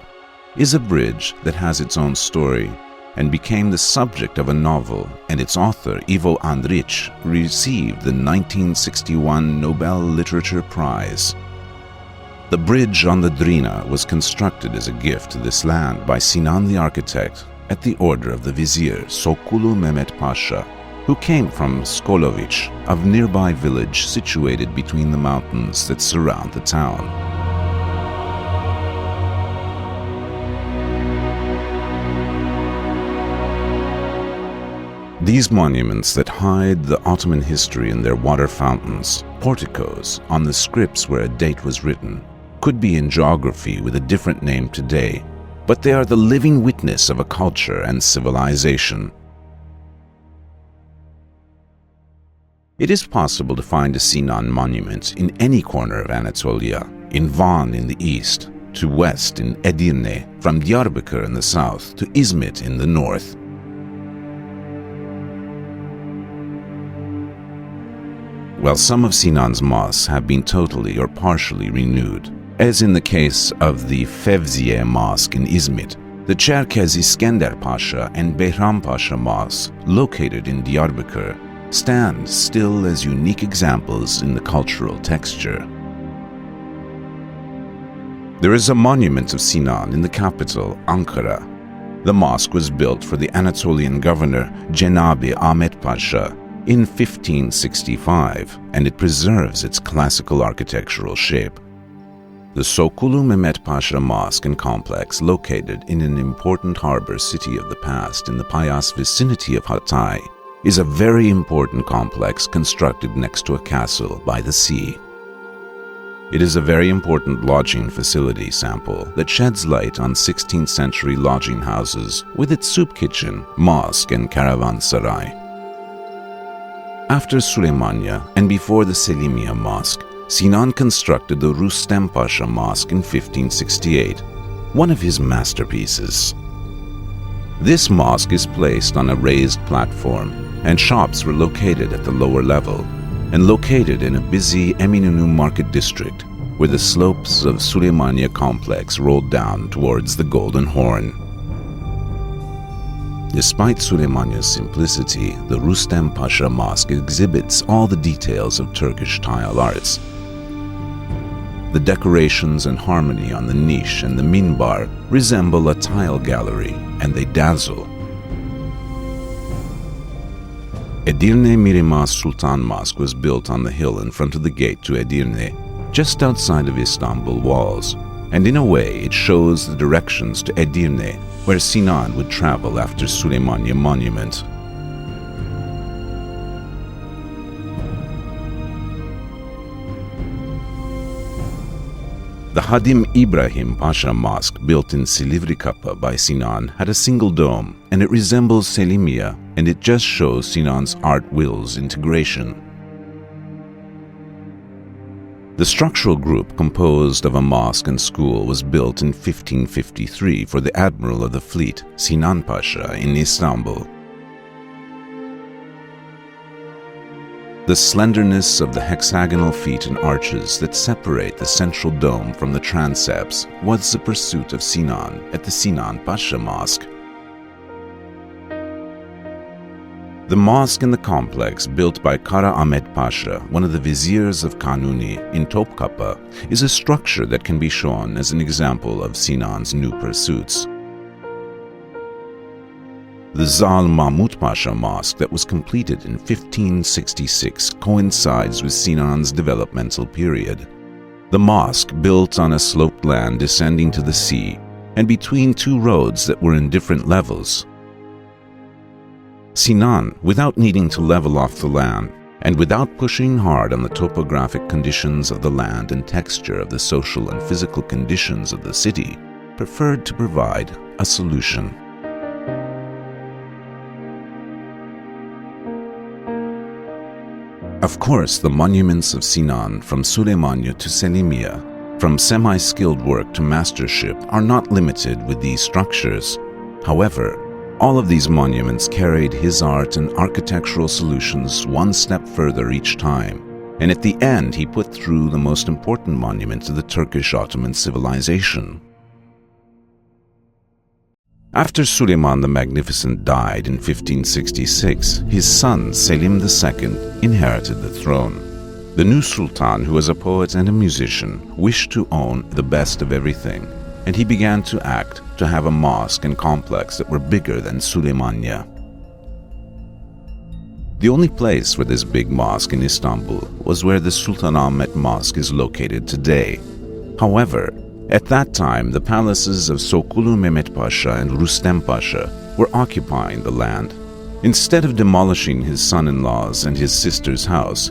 is a bridge that has its own story and became the subject of a novel, and its author, Ivo Andrić, received the 1961 Nobel Literature Prize. The bridge on the Drina was constructed as a gift to this land by Sinan the architect at the order of the vizier Sokulu Mehmet Pasha, who came from Skolovic, a nearby village situated between the mountains that surround the town. These monuments that hide the Ottoman history in their water fountains, porticos, on the scripts where a date was written, could be in geography with a different name today, but they are the living witness of a culture and civilization. It is possible to find a Sinan monument in any corner of Anatolia, in Van in the east, to west in Edirne, from Diyarbakir in the south to Izmit in the north. While some of Sinan's mosques have been totally or partially renewed, as in the case of the Fevziye Mosque in Izmit, the Cherkez Iskender Pasha and Behram Pasha mosques, located in Diyarbakir, stand still as unique examples in the cultural texture. There is a monument of Sinan in the capital, Ankara. The mosque was built for the Anatolian governor Cenabi Ahmet Pasha in 1565, and it preserves its classical architectural shape. The Sokulu Mehmet Pasha Mosque and Complex, located in an important harbor city of the past in the Payas vicinity of Hatay, is a very important complex constructed next to a castle by the sea. It is a very important lodging facility sample that sheds light on 16th century lodging houses with its soup kitchen, mosque and caravanserai. After Süleymaniye and before the Selimiye Mosque, Sinan constructed the Rustem Pasha Mosque in 1568, one of his masterpieces. This mosque is placed on a raised platform, and shops were located at the lower level, and located in a busy Eminönü market district where the slopes of Süleymaniye complex rolled down towards the Golden Horn. Despite Süleymaniye's simplicity, the Rustem Pasha Mosque exhibits all the details of Turkish tile arts. The decorations and harmony on the niche and the minbar resemble a tile gallery, and they dazzle. Edirne Mirimas Sultan Mosque was built on the hill in front of the gate to Edirne, just outside of Istanbul walls, and in a way it shows the directions to Edirne, where Sinan would travel after Süleymaniye Monument. The Hadim Ibrahim Pasha Mosque, built in Silivri Kapı by Sinan, had a single dome, and it resembles Selimiye, and it just shows Sinan's art will's integration. The structural group composed of a mosque and school was built in 1553 for the admiral of the fleet, Sinan Pasha, in Istanbul. The slenderness of the hexagonal feet and arches that separate the central dome from the transepts was the pursuit of Sinan at the Sinan Pasha Mosque. The mosque in the complex, built by Kara Ahmet Pasha, one of the viziers of Kanuni in Topkapı, is a structure that can be shown as an example of Sinan's new pursuits. The Zal Mahmud Pasha Mosque that was completed in 1566 coincides with Sinan's developmental period. The mosque, built on a sloped land descending to the sea and between 2 roads that were in different levels. Sinan, without needing to level off the land, and without pushing hard on the topographic conditions of the land and texture of the social and physical conditions of the city, preferred to provide a solution. Of course, the monuments of Sinan, from Süleymaniye to Selimiye, from semi-skilled work to mastership, are not limited with these structures. However, all of these monuments carried his art and architectural solutions one step further each time, and at the end he put through the most important monument to the Turkish Ottoman civilization. After Süleyman the Magnificent died in 1566, his son Selim II inherited the throne. The new sultan, who was a poet and a musician, wished to own the best of everything, and he began to act to have a mosque and complex that were bigger than Süleymaniye. The only place for this big mosque in Istanbul was where the Sultanahmet Mosque is located today. However, at that time, the palaces of Sokulu Mehmet Pasha and Rustem Pasha were occupying the land. Instead of demolishing his son-in-law's and his sister's house,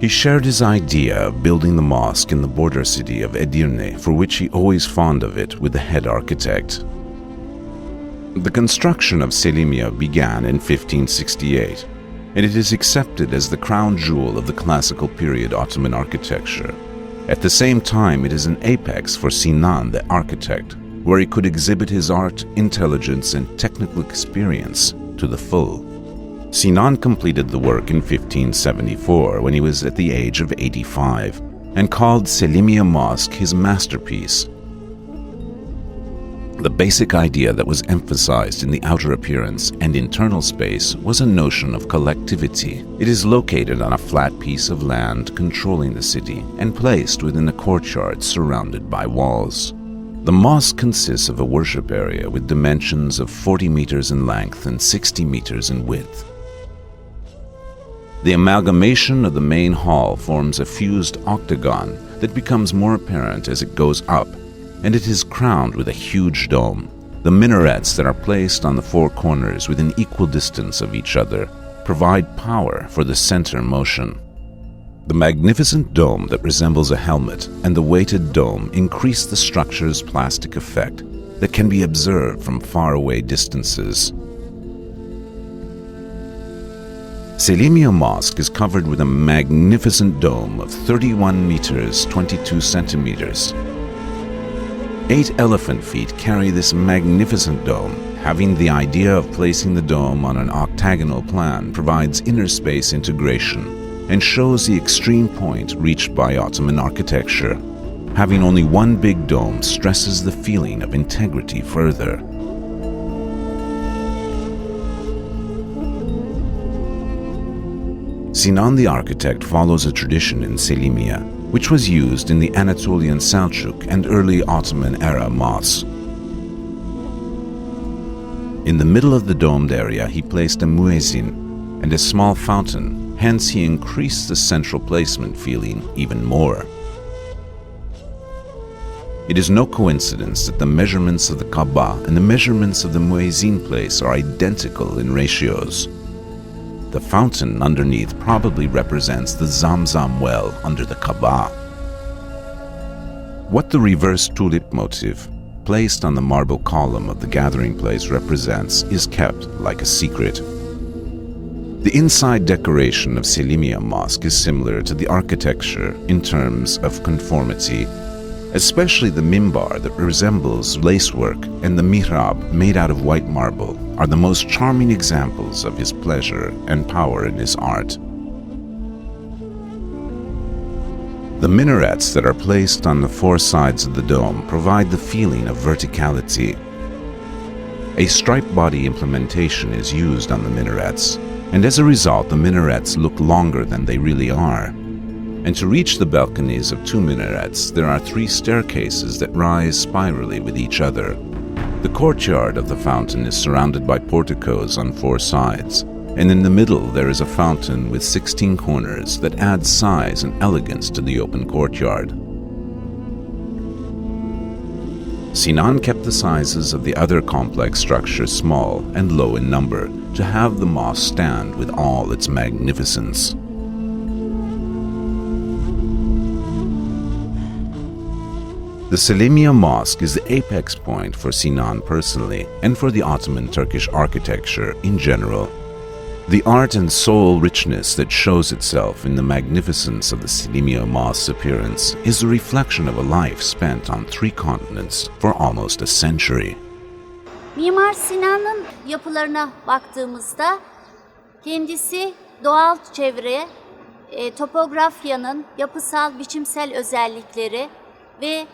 he shared his idea of building the mosque in the border city of Edirne, for which he always fond of it, with the head architect. The construction of Selimiye began in 1568, and it is accepted as the crown jewel of the classical period Ottoman architecture. At the same time, it is an apex for Sinan, the architect, where he could exhibit his art, intelligence, and technical experience to the full. Sinan completed the work in 1574 when he was at the age of 85 and called Selimiye Mosque his masterpiece. The basic idea that was emphasized in the outer appearance and internal space was a notion of collectivity. It is located on a flat piece of land controlling the city and placed within a courtyard surrounded by walls. The mosque consists of a worship area with dimensions of 40 meters in length and 60 meters in width. The amalgamation of the main hall forms a fused octagon that becomes more apparent as it goes up, and it is crowned with a huge dome. The minarets that are placed on the four corners within equal distance of each other provide power for the center motion. The magnificent dome that resembles a helmet and the weighted dome increase the structure's plastic effect that can be observed from faraway distances. Selimiye Mosque is covered with a magnificent dome of 31 meters 22 centimeters. 8 elephant feet carry this magnificent dome. Having the idea of placing the dome on an octagonal plan provides inner space integration and shows the extreme point reached by Ottoman architecture. Having only one big dome stresses the feeling of integrity further. Sinan the architect follows a tradition in Selimiye, which was used in the Anatolian Selçuk and early Ottoman-era mosques. In the middle of the domed area, he placed a muezzin and a small fountain, hence he increased the central placement feeling even more. It is no coincidence that the measurements of the Kaaba and the measurements of the muezzin place are identical in ratios. The fountain underneath probably represents the Zamzam well under the Kaaba. What the reverse tulip motif, placed on the marble column of the gathering place, represents is kept like a secret. The inside decoration of Selimiye Mosque is similar to the architecture in terms of conformity, especially the mimbar that resembles lacework and the mihrab made out of white marble are the most charming examples of his pleasure and power in his art. The minarets that are placed on the four sides of the dome provide the feeling of verticality. A stripe body implementation is used on the minarets, and as a result the minarets look longer than they really are. And to reach the balconies of 2 minarets, there are 3 staircases that rise spirally with each other. The courtyard of the fountain is surrounded by porticos on 4 sides, and in the middle there is a fountain with 16 corners that adds size and elegance to the open courtyard. Sinan kept the sizes of the other complex structures small and low in number to have the mosque stand with all its magnificence. The The Selimiye Mosque is the apex point for Sinan personally and for the Ottoman Turkish architecture in general. The art and soul richness that shows itself in the magnificence of the Selimiye Mosque's appearance is a reflection of a life spent on 3 continents for almost a century. Mimar Sinan'ın yapılarına baktığımızda kendisi doğal çevre, topografyanın yapısal biçimsel özellikleri ve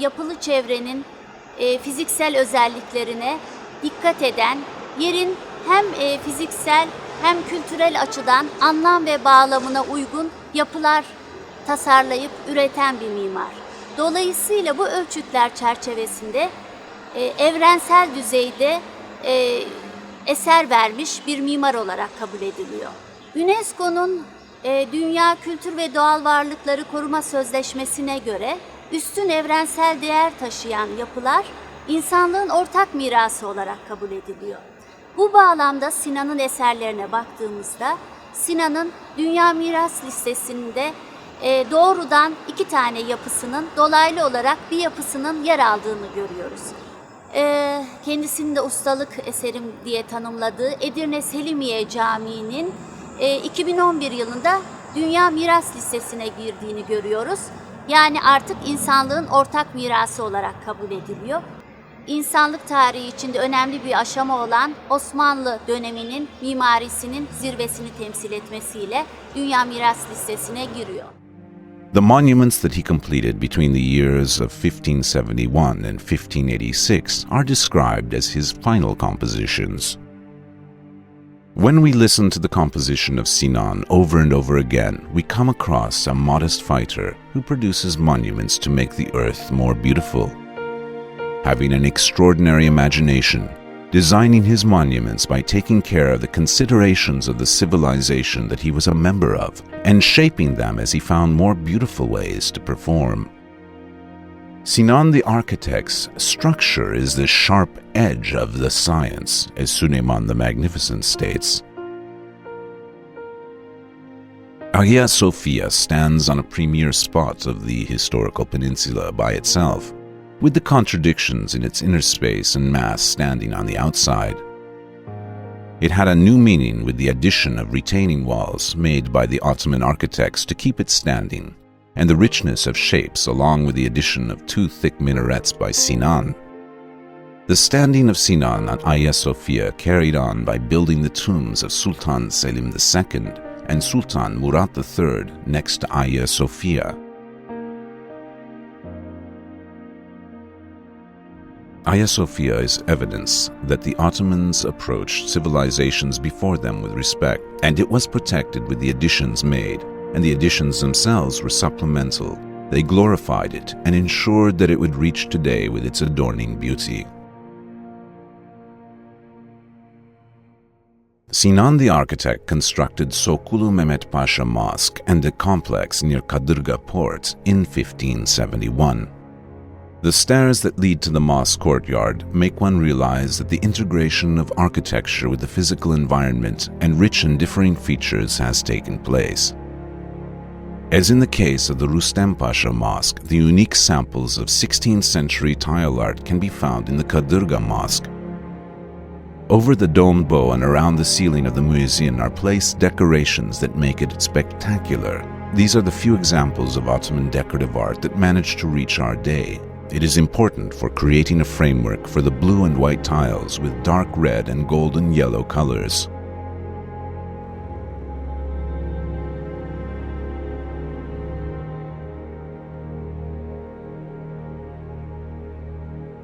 yapılı çevrenin fiziksel özelliklerine dikkat eden, yerin hem fiziksel hem kültürel açıdan anlam ve bağlamına uygun yapılar tasarlayıp üreten bir mimar. Dolayısıyla bu ölçütler çerçevesinde evrensel düzeyde eser vermiş bir mimar olarak kabul ediliyor. UNESCO'nun Dünya Kültür ve Doğal Varlıkları Koruma Sözleşmesi'ne göre üstün evrensel değer taşıyan yapılar insanlığın ortak mirası olarak kabul ediliyor. Bu bağlamda Sinan'ın eserlerine baktığımızda Sinan'ın Dünya Miras Listesi'nde doğrudan 2 tane yapısının, dolaylı olarak bir yapısının yer aldığını görüyoruz. Kendisinin de ustalık eserim diye tanımladığı Edirne Selimiye Camii'nin 2011 yılında Dünya Miras Listesi'ne girdiğini görüyoruz. Yani artık insanlığın ortak mirası olarak kabul ediliyor. İnsanlık tarihi içinde önemli bir aşama olan Osmanlı döneminin mimarisinin zirvesini temsil etmesiyle Dünya Miras Listesi'ne giriyor. The monuments that he completed between the years of 1571 and 1586 are described as his final compositions. When we listen to the composition of Sinan over and over again, we come across a modest fighter who produces monuments to make the earth more beautiful. Having an extraordinary imagination, designing his monuments by taking care of the considerations of the civilization that he was a member of, and shaping them as he found more beautiful ways to perform. Sinan the architect's structure is the sharp edge of the science, as Süleyman the Magnificent states. Hagia Sophia stands on a premier spot of the historical peninsula by itself, with the contradictions in its inner space and mass standing on the outside. It had a new meaning with the addition of retaining walls made by the Ottoman architects to keep it standing, and the richness of shapes along with the addition of 2 thick minarets by Sinan. The standing of Sinan on Hagia Sophia carried on by building the tombs of Sultan Selim II and Sultan Murat III next to Hagia Sophia. Hagia Sophia is evidence that the Ottomans approached civilizations before them with respect, and it was protected with the additions made, and the additions themselves were supplemental. They glorified it and ensured that it would reach today with its adorning beauty. Sinan the architect constructed Sokulu Mehmet Pasha Mosque and a complex near Kadırga port in 1571. The stairs that lead to the mosque courtyard make one realize that the integration of architecture with the physical environment and rich and differing features has taken place. As in the case of the Rustem Pasha Mosque, the unique samples of 16th century tile art can be found in the Kadırga Mosque. Over the domed bow and around the ceiling of the muezzin are placed decorations that make it spectacular. These are the few examples of Ottoman decorative art that managed to reach our day. It is important for creating a framework for the blue and white tiles with dark red and golden yellow colors.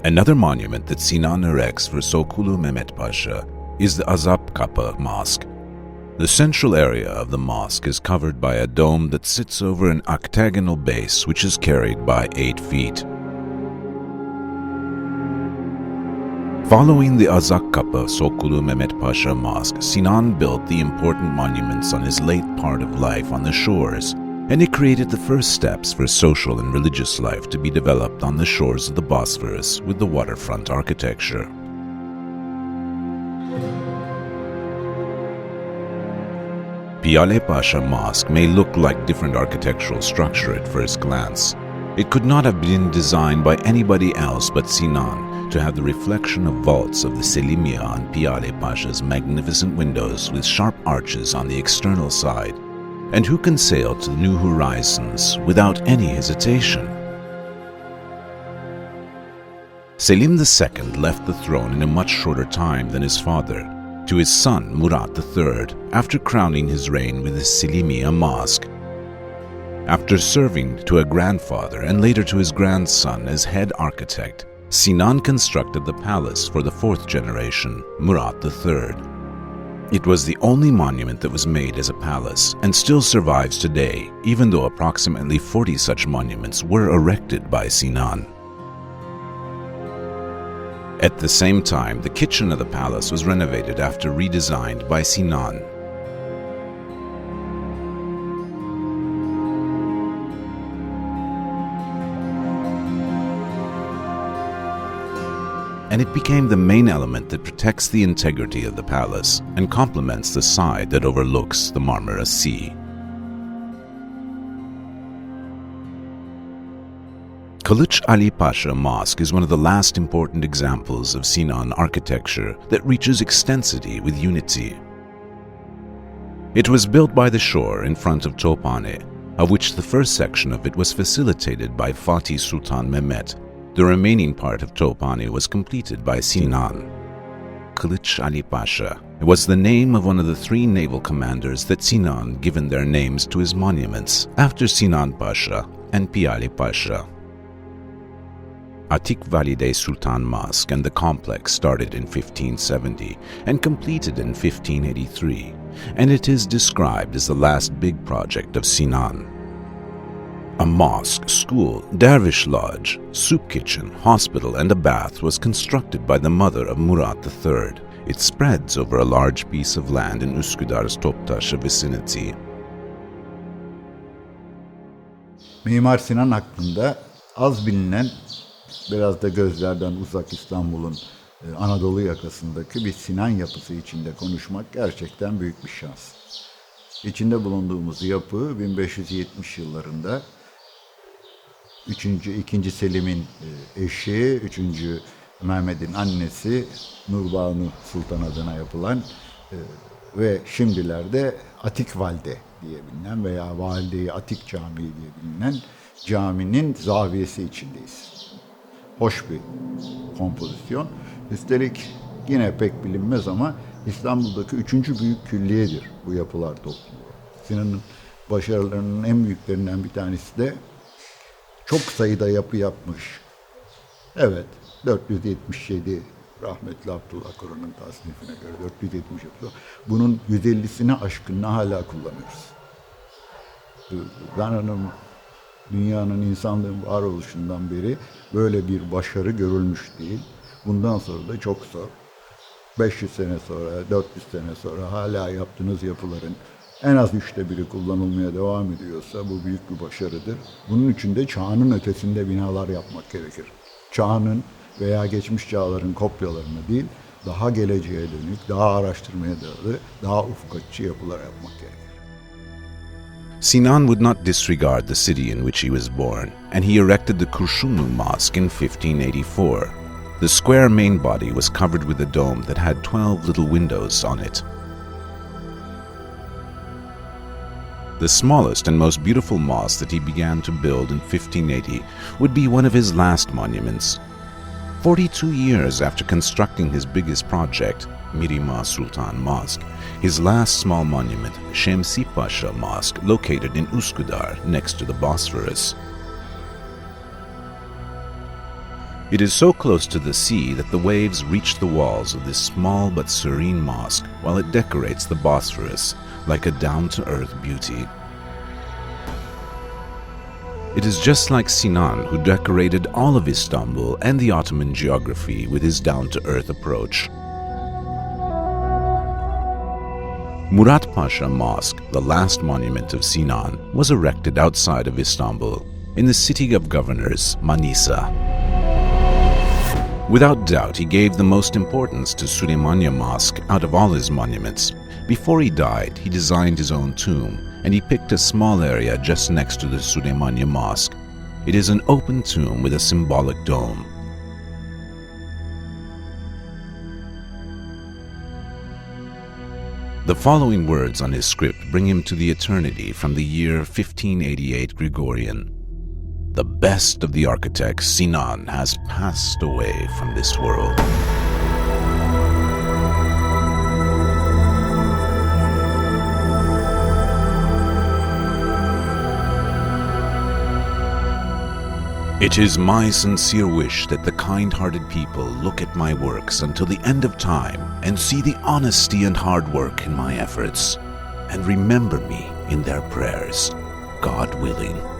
Another monument that Sinan erects for Sokulu Mehmet Pasha is the Azap Kapı Mosque. The central area of the mosque is covered by a dome that sits over an octagonal base which is carried by 8 feet. Following the Azakkapı Sokulu Mehmet Pasha Mosque, Sinan built the important monuments on his late part of life on the shores, and it created the first steps for social and religious life to be developed on the shores of the Bosphorus with the waterfront architecture. Piyale Pasha Mosque may look like different architectural structure at first glance, It could not have been designed by anybody else but Sinan to have the reflection of vaults of the Selimiye and Piyale Pasha's magnificent windows with sharp arches on the external side. And who can sail to the new horizons without any hesitation? Selim II left the throne in a much shorter time than his father, to his son Murat III, after crowning his reign with the Selimiye Mosque. After serving to a grandfather and later to his grandson as head architect, Sinan constructed the palace for the fourth generation, Murat III. It was the only monument that was made as a palace and still survives today, even though approximately 40 such monuments were erected by Sinan. At the same time, the kitchen of the palace was renovated after redesigned by Sinan. And it became the main element that protects the integrity of the palace and complements the side that overlooks the Marmara Sea. Kılıç Ali Pasha Mosque is one of the last important examples of Sinan architecture that reaches extensity with unity. It was built by the shore in front of Tophane, of which the first section of it was facilitated by Fatih Sultan Mehmet. The remaining part of Tophane was completed by Sinan. Kılıç Ali Pasha was the name of one of the three naval commanders that Sinan given their names to his monuments after Sinan Pasha and Piyale Pasha. Atik Valide Sultan Mosque and the complex started in 1570 and completed in 1583, and it is described as the last big project of Sinan. A mosque, school, dervish lodge, soup kitchen, hospital, and a bath was constructed by the mother of Murat III. It spreads over a large piece of land in Üsküdar's Toptaşı vicinity. Mimar Sinan hakkında az bilinen, biraz da gözlerden uzak İstanbul'un Anadolu yakasındaki bir Sinan yapısı içinde konuşmak gerçekten büyük bir şans. İçinde bulunduğumuz yapı 1570 yıllarında 2. Selim'in eşi, 3. Mehmet'in annesi Nurbanu Sultan adına yapılan ve şimdilerde Atik Valide diye bilinen veya Valide-i Atik Camii diye bilinen caminin zaviyesi içindeyiz. Hoş bir kompozisyon. Üstelik yine pek bilinmez ama İstanbul'daki 3. büyük külliyedir bu yapılar toplumu. Sinan'ın başarılarının en büyüklerinden bir tanesi de çok sayıda yapı yapmış. Evet, 477 rahmetli Abdullah Koran'ın tasnifine göre 470 yapı. Bunun 150'sini aşkınla hala kullanıyoruz. Ben dünyanın, insanlığın varoluşundan beri böyle bir başarı görülmüş değil. Bundan sonra da çok zor. 500 sene sonra, 400 sene sonra hala yaptığınız yapıların en az 1/3 kullanılmaya devam ediyorsa bu büyük bir başarıdır. Bunun için de çağının ötesinde binalar yapmak gerekir. Çağının veya geçmiş çağların kopyalarını değil, daha geleceğe dönük, daha araştırmaya dayalı, daha ufuk açıcı yapılar yapmak gerekir. Sinan would not disregard the city in which he was born, and he erected the Kurşunlu Mosque in 1584. The square main body was covered with a dome that had 12 little windows on it. The smallest and most beautiful mosque that he began to build in 1580 would be one of his last monuments. 42 years after constructing his biggest project, Mirima Sultan Mosque, his last small monument, Şemsi Pasha Mosque, located in Üsküdar next to the Bosphorus. It is so close to the sea that the waves reach the walls of this small but serene mosque while it decorates the Bosphorus like a down-to-earth beauty. It is just like Sinan who decorated all of Istanbul and the Ottoman geography with his down-to-earth approach. Murat Pasha Mosque, the last monument of Sinan, was erected outside of Istanbul, in the city of governors, Manisa. Without doubt, he gave the most importance to Süleymaniye Mosque out of all his monuments. Before he died, he designed his own tomb, and he picked a small area just next to the Süleymaniye Mosque. It is an open tomb with a symbolic dome. The following words on his script bring him to the eternity from the year 1588 Gregorian. The best of the architects, Sinan, has passed away from this world. It is my sincere wish that the kind-hearted people look at my works until the end of time and see the honesty and hard work in my efforts, and remember me in their prayers, God willing.